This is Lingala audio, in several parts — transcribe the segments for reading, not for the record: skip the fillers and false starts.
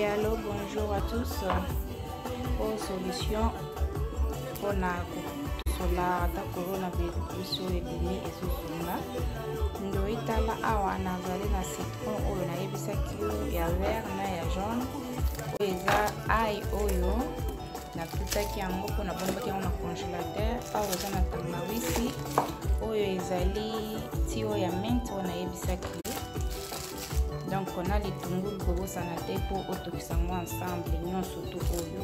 Et alors bonjour à tous. Pour solution pour la coronavirus epidémie ezosunga ndo itala awa nazali na citron oyo nayebisaki ya vert na ya jaune oyo eza ai oyo natutaki yango mpo nabombaki yango na congélateur. Awa eza na tangawisi oyo ezali ti oyo ya mint oyo nayebisaki. Donc on a les tungulu kobosana te mpo otokisa yango ensemble nyonso to oyo.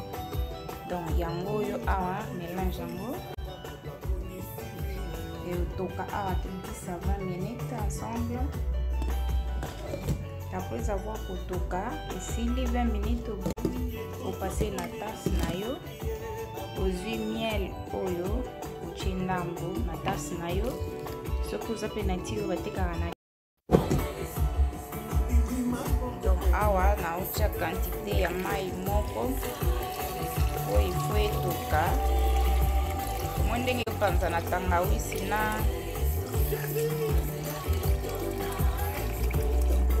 Donc yango oyo awa mélange yango et otoka awa tokisa 20 minutes ensemble. Après avoir kotoka esili 20 minutes opase na tasse na yo ozwi miel oyo otie ndambo na tasse na yo soki oza mpe na ti oyo batekaka na. Donc awa naotia quantité ya mai moko oyo ifo etoka mwa ndenge opanza na tangawisi na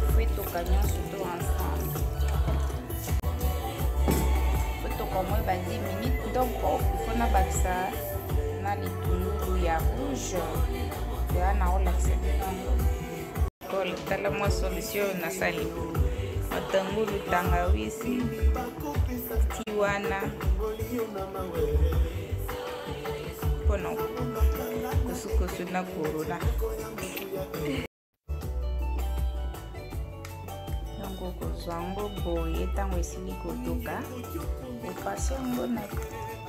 ifo etoka nyonso to ensemble otoka mwa ba 10 minutes. Donc ifo nabakisa na litungulu ya rouge ya naolakisa bilongo tala mwa solution nasali matungulu tangawisi ti wana mpona kosukosu na corona. Donc okozwa yango boye ntango esili kotoka opase yango na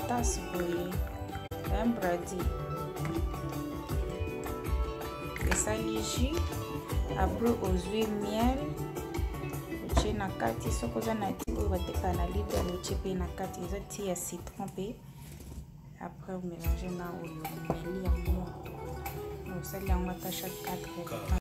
tasse boye ya bradi esali jus. Après ozwi miel otie na kati soki oza na ti oyo batekaka na lidl otie mpe na kati eza ti ya citron mpe. Après omélange na oyo omeli yango osali yango ata chaque 4 heures.